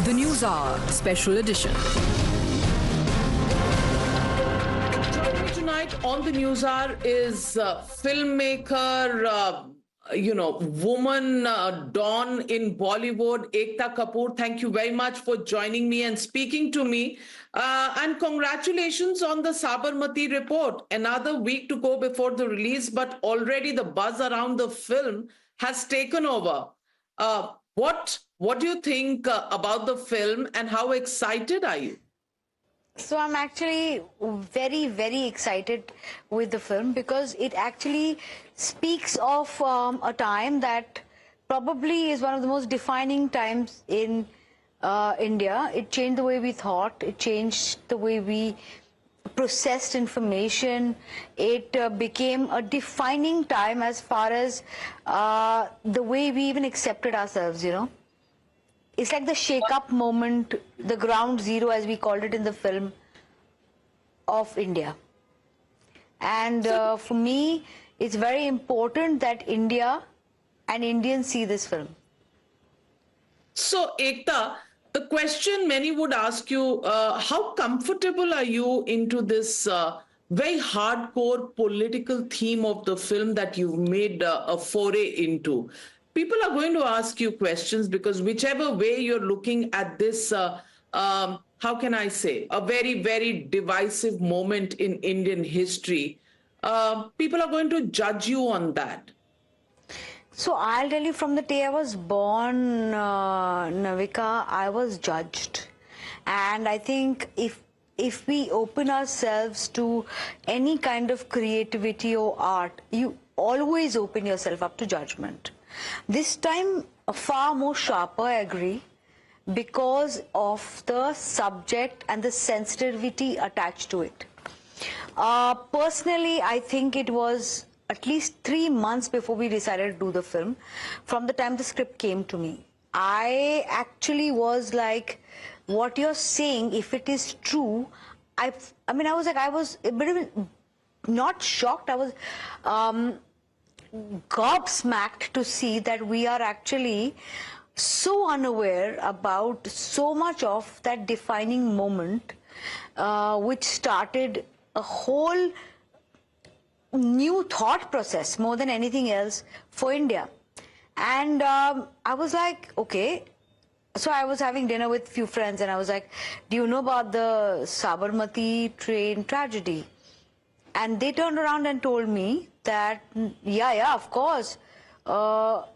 The News Hour Special Edition. Joining me tonight on the News Hour is filmmaker, woman dawn in Bollywood, Ekta Kapoor. Thank you very much for joining me and speaking to me. And congratulations on the Sabarmati Report. Another week to go before the release, but already the buzz around the film has taken over. What do you think about the film, and how excited are you? So I'm actually very, very excited with the film because it actually speaks of a time that probably is one of the most defining times in India. It changed the way we thought. It changed the way we processed information. It became a defining time as far as the way we even accepted ourselves, you know. It's like the shake-up moment, the ground zero, as we called it in the film, of India. And for me, it's very important that India and Indians see this film. So, Ekta, the question many would ask you, how comfortable are you into this very hardcore political theme of the film that you've made a foray into? People are going to ask you questions because whichever way you're looking at this, how can I say, a very, very divisive moment in Indian history, people are going to judge you on that. So I'll tell you, from the day I was born, Navika, I was judged. And I think if we open ourselves to any kind of creativity or art, you always open yourself up to judgment. This time, far more sharper, I agree, because of the subject and the sensitivity attached to it. Personally, I think it was at least 3 months before we decided to do the film, from the time the script came to me. I actually was like, what you're saying, if it is true, I was a bit of not shocked, I was gobsmacked to see that we are actually so unaware about so much of that defining moment, which started a whole new thought process more than anything else for India. And I was like, okay. So I was having dinner with a few friends and I was like, do you know about the Sabarmati train tragedy? And they turned around and told me that, yeah, of course.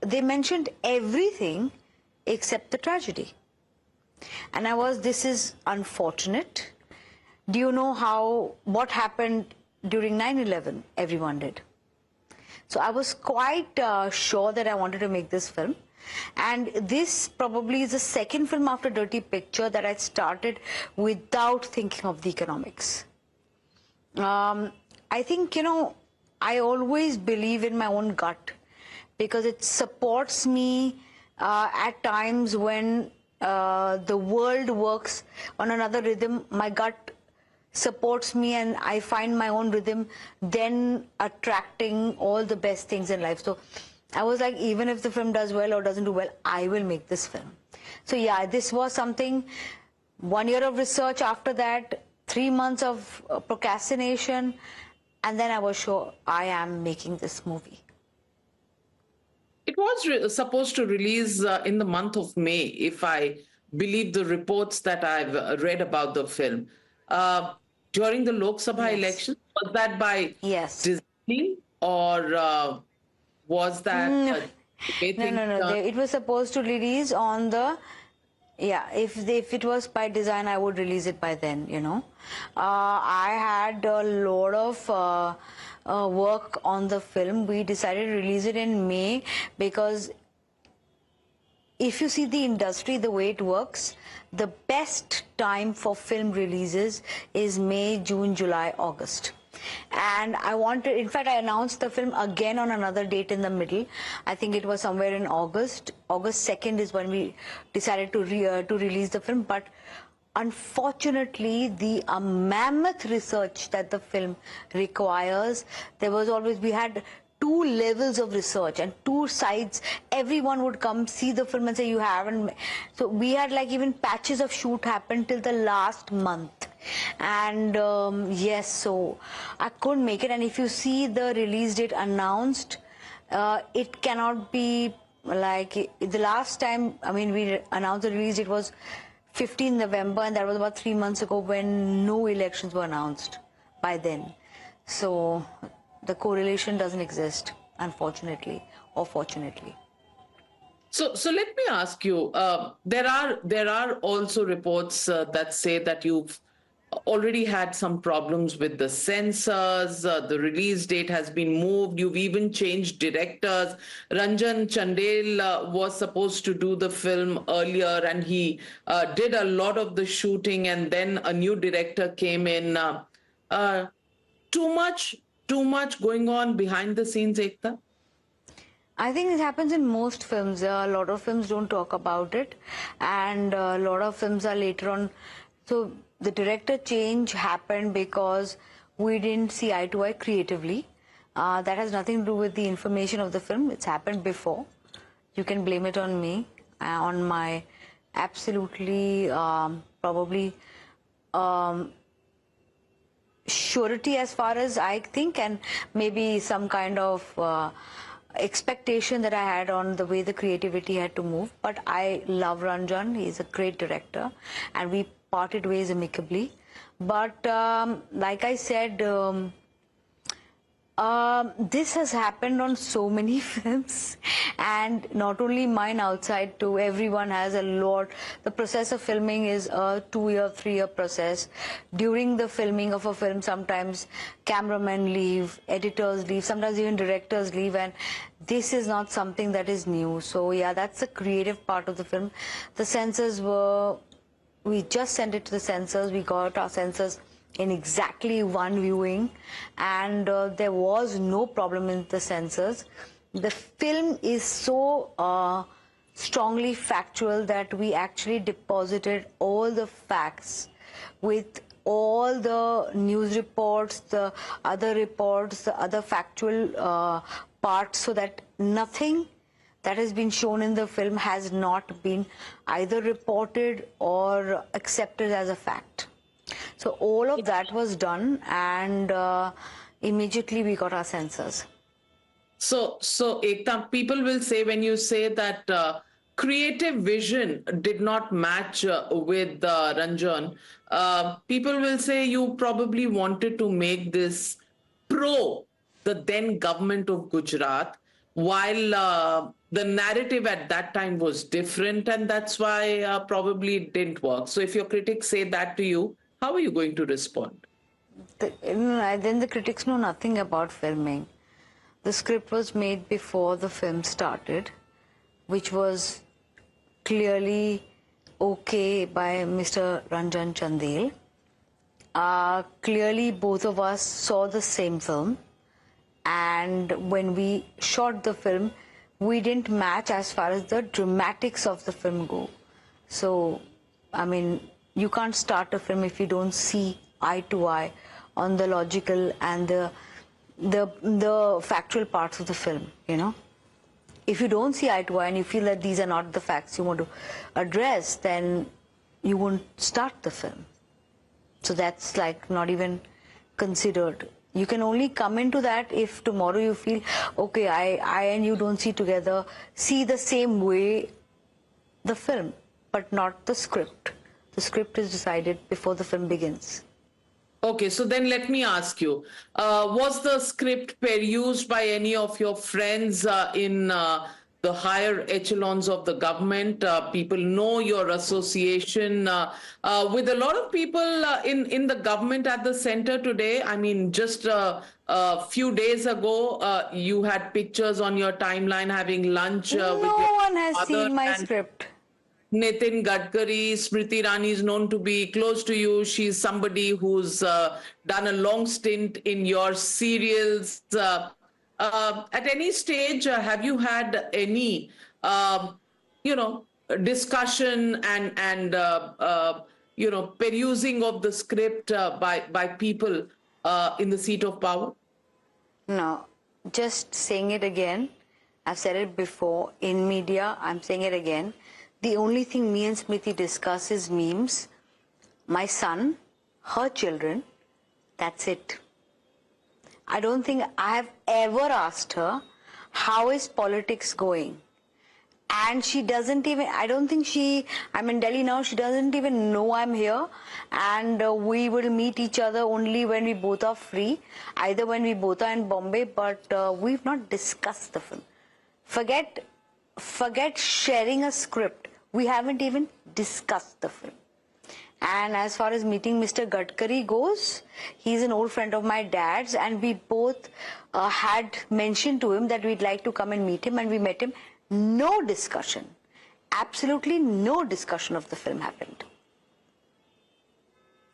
They mentioned everything except the tragedy. And this is unfortunate. Do you know what happened during 9/11? Everyone did. So I was quite sure that I wanted to make this film. And this probably is the second film after Dirty Picture that I started without thinking of the economics. I think, I always believe in my own gut because it supports me at times when the world works on another rhythm. My gut supports me and I find my own rhythm then attracting all the best things in life. So I was like, even if the film does well or doesn't do well, I will make this film. So yeah, this was something, 1 year of research after that, 3 months of procrastination, and then I was sure I am making this movie. It was supposed to release in the month of May, if I believe the reports that I've read about the film. During the Lok Sabha election, was that by design or was that... No. It was supposed to release on the... Yeah, if it was by design, I would release it by then, I had a lot of work on the film. We decided to release it in May because if you see the industry, the way it works, the best time for film releases is May, June, July, August. And in fact, I announced the film again on another date in the middle. I think it was somewhere in August. August 2nd is when we decided to release the film. But unfortunately, the mammoth research that the film requires, we had two levels of research and two sides. Everyone would come see the film and say you haven't. So we had like even patches of shoot happened till the last month. And yes, so I couldn't make it. And if you see the release date announced, it cannot be like the last time. I mean, we announced the release date was 15 November, and that was about 3 months ago when no elections were announced by then. So the correlation doesn't exist, unfortunately or fortunately. So let me ask you. There are also reports that say that you've already had some problems with the censors. The release date has been moved. You've even changed directors. Ranjan Chandel was supposed to do the film earlier, and he did a lot of the shooting, and then a new director came in. Too much going on behind the scenes, Ekta? I think it happens in most films. A lot of films don't talk about it, and a lot of films are later on. So the director change happened because we didn't see eye to eye creatively. That has nothing to do with the information of the film. It's happened before. You can blame it on me, on my absolutely probably surety as far as I think, and maybe some kind of expectation that I had on the way the creativity had to move. But I love Ranjan. He's a great director, and we parted ways amicably. But like I said, this has happened on so many films, and not only mine, outside too. Everyone has a lot. The process of filming is a 2-year, 3-year process. During the filming of a film, sometimes cameramen leave, editors leave, sometimes even directors leave, and this is not something that is new. So yeah, that's the creative part of the film. The censors were, we just sent it to the censors. We got our censors in exactly one viewing, and there was no problem in the censors. The film is so strongly factual that we actually deposited all the facts with all the news reports, the other factual parts, so that nothing that has been shown in the film has not been either reported or accepted as a fact. So all of that was done, and immediately we got our censors. So Ekta, people will say, when you say that creative vision did not match with Ranjan, people will say you probably wanted to make this pro the then government of Gujarat, while the narrative at that time was different, and that's why probably it didn't work. So if your critics say that to you, how are you going to respond? Then the critics know nothing about filming. The script was made before the film started, which was clearly okay by Mr. Ranjan Chandel. Clearly both of us saw the same film, and when we shot the film, we didn't match as far as the dramatics of the film go. So, I mean, you can't start a film if you don't see eye to eye on the logical and the factual parts of the film, you know. If you don't see eye to eye and you feel that these are not the facts you want to address, then you won't start the film. So that's like not even considered. You can only come into that if tomorrow you feel, okay, I and you don't see together, see the same way the film, but not the script. The script is decided before the film begins. Okay, so then let me ask you, was the script perused by any of your friends in the higher echelons of the government? People know your association with a lot of people in the government at the center today. I mean, just a few days ago, you had pictures on your timeline having lunch with your No one has father seen my and script. Nitin Gadkari. Smriti Irani is known to be close to you. She's somebody who's done a long stint in your serials. At any stage, have you had any, you know, discussion and you know, perusing of the script by people in the seat of power? No. just saying it again. I've said it before in media. I'm saying it again. The only thing me and Smriti discuss is memes. My son, her children. That's it. I don't think I have ever asked her, how is politics going? And she doesn't even, I don't think I'm in Delhi now, she doesn't even know I'm here. And we will meet each other only when we both are free, either when we both are in Bombay, but we've not discussed the film. Forget sharing a script. We haven't even discussed the film. And as far as meeting Mr. Gadkari goes, he's an old friend of my dad's, and we both had mentioned to him that we'd like to come and meet him, and we met him. No discussion, absolutely no discussion of the film happened.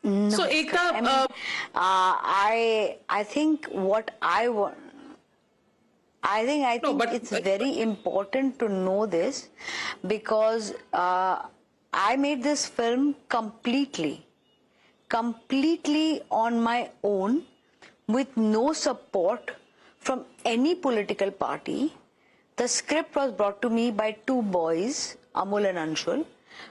No. So Ekta, I think what I want. I think it's very important to know this, because I made this film completely on my own, with no support from any political party. The script was brought to me by two boys, Amol and Anshul,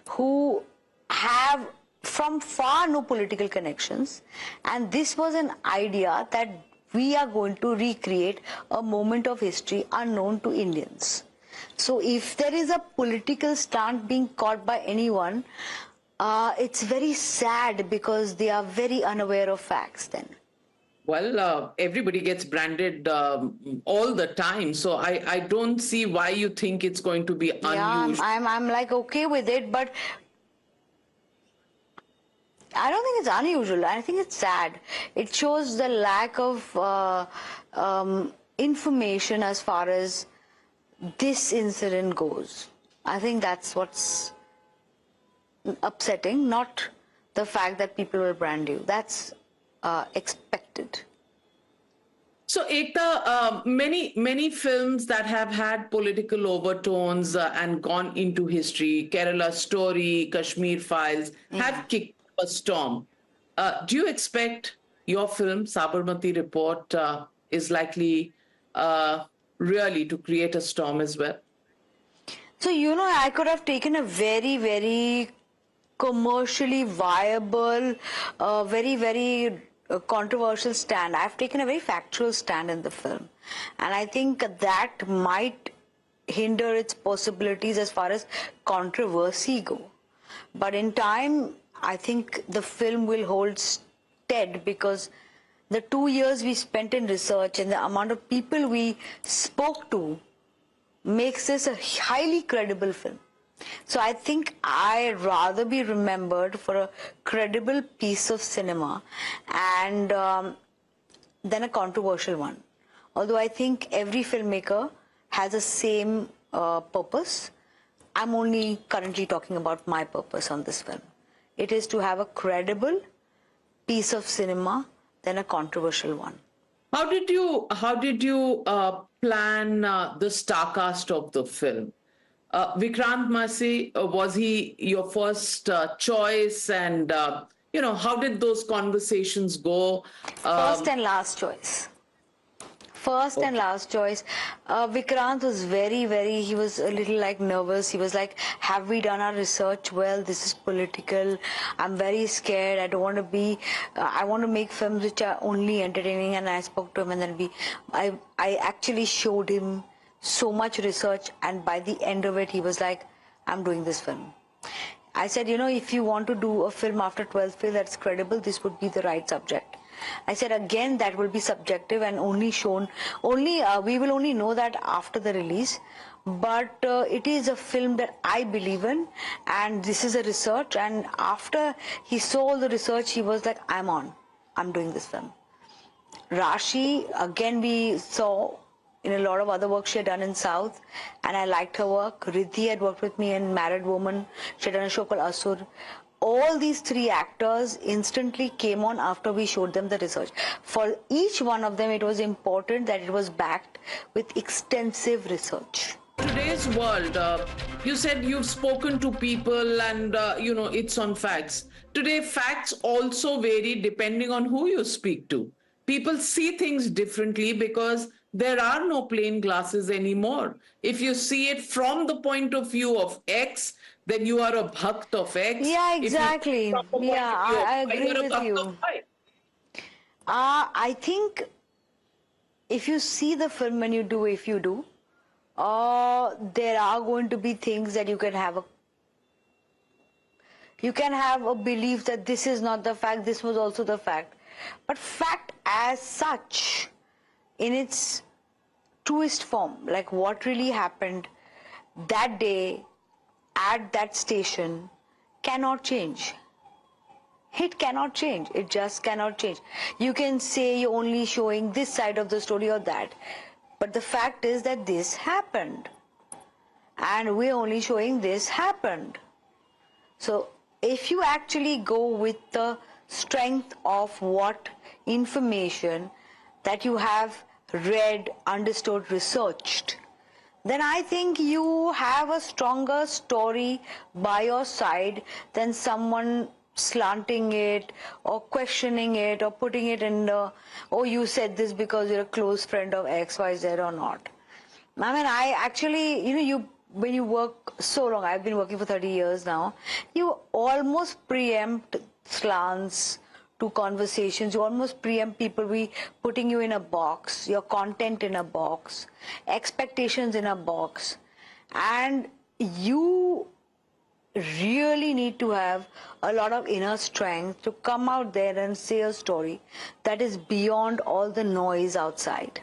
who have from far no political connections, and this was an idea that we are going to recreate a moment of history unknown to Indians. So if there is a political stunt being caught by anyone, it's very sad, because they are very unaware of facts then. Well, everybody gets branded all the time, so I don't see why you think it's going to be unusual. Yeah, I'm like okay with it, but I don't think it's unusual. I think it's sad. It shows the lack of information as far as this incident goes. I think that's what's upsetting, not the fact that people will brand you. That's expected. So Ekta, many films that have had political overtones and gone into history, Kerala Story, Kashmir Files, have kicked up a storm. Do you expect your film, Sabarmati Report, is likely really to create a storm as well? So, I could have taken a very, very commercially viable, very controversial stand. I've taken a very factual stand in the film, and I think that might hinder its possibilities as far as controversy go. But in time, I think the film will hold stead, because the 2 years we spent in research and the amount of people we spoke to makes this a highly credible film. So I think I'd rather be remembered for a credible piece of cinema and than a controversial one. Although I think every filmmaker has the same purpose. I'm only currently talking about my purpose on this film. It is to have a credible piece of cinema than a controversial one. How did you plan the star cast of the film? Vikrant Massey, was he your first choice, and how did those conversations go? First and last choice. First and last choice. Vikrant was he was a little like nervous. He was like, have we done our research well? This is political. I'm very scared. I don't want to be, I want to make films which are only entertaining. And I spoke to him, and then I actually showed him so much research, and by the end of it, he was like, I'm doing this film. I said, if you want to do a film after 12th fail that's credible, this would be the right subject. I said, again, that will be subjective and we will only know that after the release. But it is a film that I believe in, and this is a research. And after he saw all the research, he was like, I'm doing this film. Rashi, again, we saw in a lot of other work she had done in South, and I liked her work. Riddhi had worked with me in Married Woman. She had done a show called Asur. All these three actors instantly came on after we showed them the research. For each one of them, it was important that it was backed with extensive research. Today's world, you said you've spoken to people and, it's on facts. Today, facts also vary depending on who you speak to. People see things differently because there are no plain glasses anymore. If you see it from the point of view of X, then you are a bhakt of X. Yeah, If you see exactly. it from the point Yeah, of view of I Y, agree you're a with bhakt of you. Y. I think if you see the film and if you do, there are going to be things that you can have a belief that this is not the fact, this was also the fact. But fact as such, in its truest form, like what really happened that day at that station, cannot change. It cannot change. It just cannot change. You can say you're only showing this side of the story or that, but the fact is that this happened, and we're only showing this happened. So if you actually go with the strength of what information that you have read, understood, researched, then I think you have a stronger story by your side than someone slanting it or questioning it or putting it in the, oh, you said this because you're a close friend of XYZ or not. I mean, I actually, when you work so long, I've been working for 30 years now, you almost preempt slants to conversations. You almost preempt people. We putting you in a box, your content in a box, expectations in a box. And you really need to have a lot of inner strength to come out there and say a story that is beyond all the noise outside.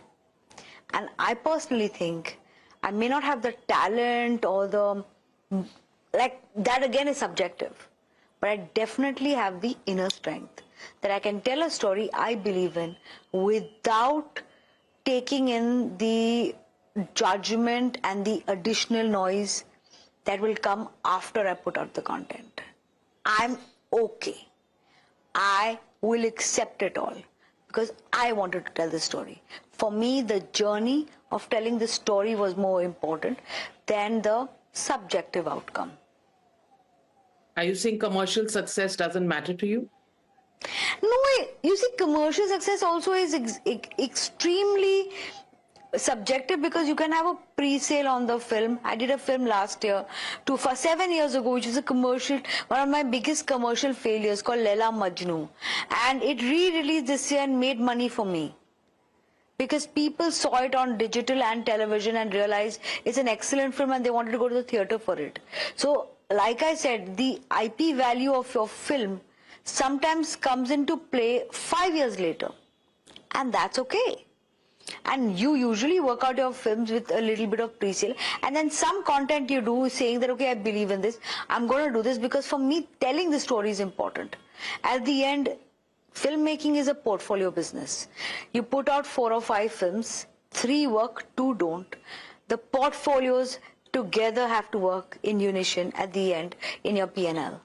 And I personally think I may not have the talent or like that again is subjective, but I definitely have the inner strength that I can tell a story I believe in without taking in the judgment and the additional noise that will come after I put out the content. I'm okay. I will accept it all because I wanted to tell the story. For me, the journey of telling the story was more important than the subjective outcome. Are you saying commercial success doesn't matter to you? No, you see, commercial success also is extremely subjective because you can have a pre-sale on the film. I did a film last year, for 7 years ago, which is a commercial, one of my biggest commercial failures called Laila Majnu, and it re-released this year and made money for me because people saw it on digital and television and realized it's an excellent film and they wanted to go to the theater for it. So, like I said, the IP value of your film sometimes comes into play 5 years later, and that's okay. And you usually work out your films with a little bit of pre-sale, and then some content you do saying that, okay, I believe in this, I'm going to do this because for me telling the story is important. At the end, filmmaking is a portfolio business. You put out 4 or 5 films, 3 work, 2 don't. The portfolios together have to work in unison at the end in your P&L.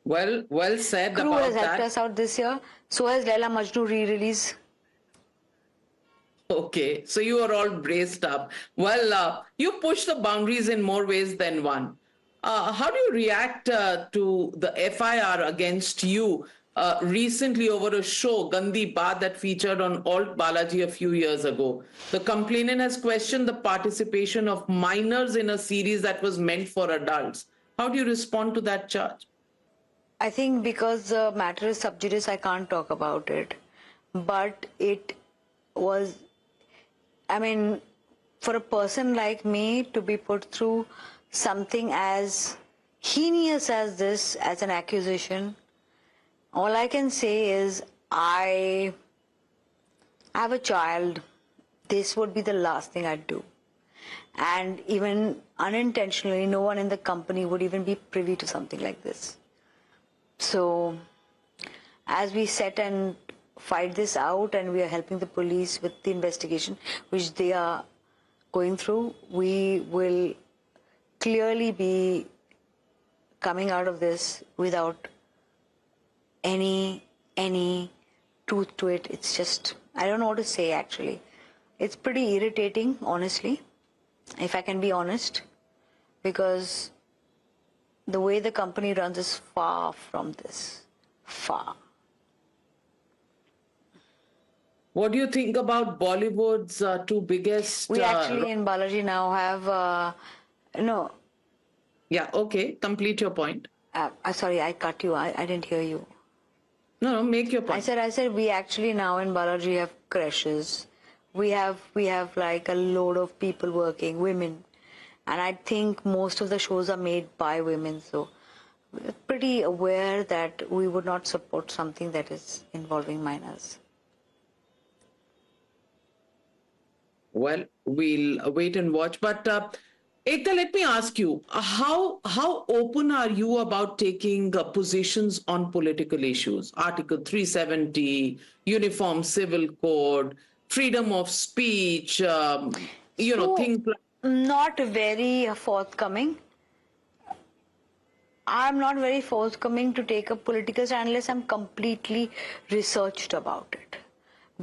Well said Crew about has helped that. us out this year. So has Laila Majnu re-release. Okay, so you are all braced up. Well, you push the boundaries in more ways than one. How do you react to the FIR against you recently over a show, Gandhi Baat, that featured on Alt Balaji a few years ago? The complainant has questioned the participation of minors in a series that was meant for adults. How do you respond to that charge? I think because the matter is sub judice, I can't talk about it. But it was, I mean, for a person like me to be put through something as heinous as this, as an accusation, all I can say is I have a child. This would be the last thing I'd do. And even unintentionally, no one in the company would even be privy to something like this. So, as we set and fight this out and we are helping the police with the investigation, which they are going through, we will clearly be coming out of this without any truth to it. It's just, I don't know what to say actually. It's pretty irritating, honestly, if I can be honest, because the way the company runs is far from this. Far. What do you think about Bollywood's two biggest? We actually in Balaji now have, no, Yeah, okay. Complete your point. sorry, I cut you. I didn't hear you. No, make your point. I said we actually now in Balaji have creches. We have like a load of people working, women. And I think most of the shows are made by women. So we're pretty aware that we would not support something that is involving minors. Well, we'll wait and watch. But Ekta, let me ask you, how open are you about taking positions on political issues? Article 370, Uniform Civil Code, freedom of speech, things like. Not very forthcoming. I'm not very forthcoming to take a political stand unless I'm completely researched about it.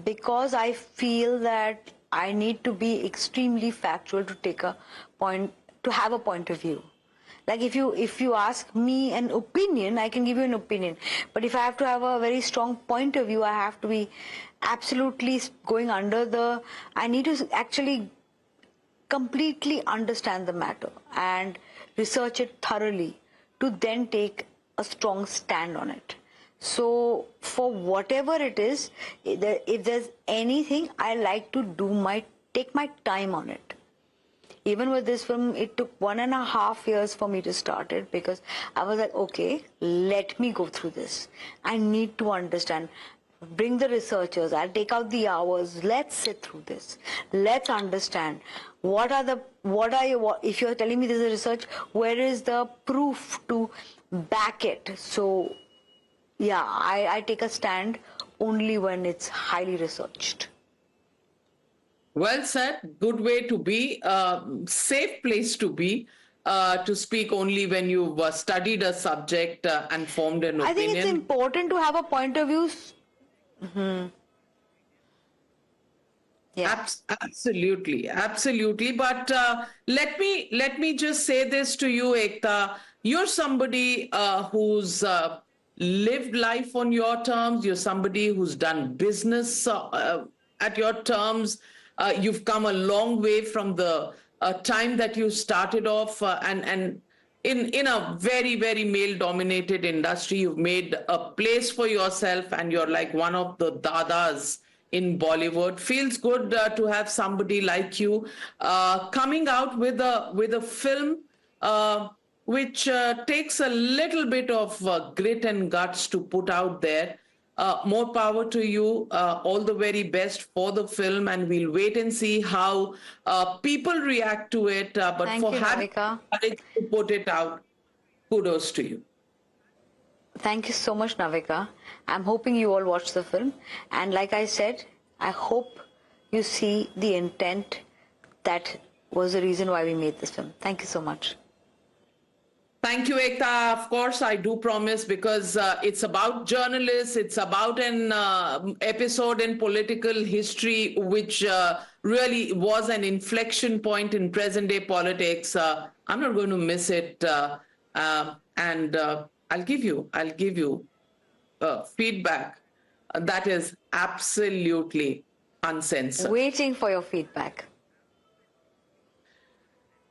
Because I feel that I need to be extremely factual to take a point, to have a point of view. Like if you ask me an opinion, I can give you an opinion. But if I have to have a very strong point of view, I have to be absolutely going I need to actually completely understand the matter and research it thoroughly to then take a strong stand on it. So for whatever it is, if there's anything, I like to take my time on it. Even with this film, it took 1.5 years for me to start it because I was like, okay, let me go through this. I need to understand. Bring the researchers, I'll take out the hours, let's sit through this. Let's understand if you're telling me this is research, where is the proof to back it? So yeah, I take a stand only when it's highly researched. Well said. Good way to be. Safe place to be. To speak only when you've studied a subject and formed an opinion. I think it's important to have a point of view. Mm-hmm. Yeah. Absolutely. But let me just say this to you, Ekta. You're somebody who's lived life on your terms. You're somebody who's done business at your terms. You've come a long way from the time that you started off, and in a very, very male-dominated industry, you've made a place for yourself, and you're like one of the dadas in Bollywood. Feels good to have somebody like you coming out with a film which takes a little bit of grit and guts to put out there. More power to you. All the very best for the film, and we'll wait and see how people react to it. But Thank for you, having Navika. courage to put it out, kudos to you. Thank you so much, Navika. I'm hoping you all watch the film. And like I said, I hope you see the intent that was the reason why we made this film. Thank you so much. Thank you, Ekta. Of course, I do promise, because it's about journalists. It's about an episode in political history, which really was an inflection point in present-day politics. I'm not going to miss it, and I'll give you feedback that is absolutely uncensored. Waiting for your feedback.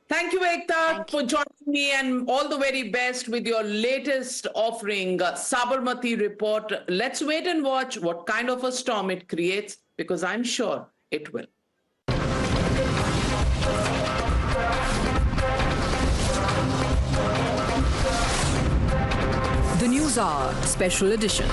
Thank you, Ekta, for joining me, and all the very best with your latest offering, Sabarmati Report. Let's wait and watch what kind of a storm it creates, because I'm sure it will. The News Hour Special Edition.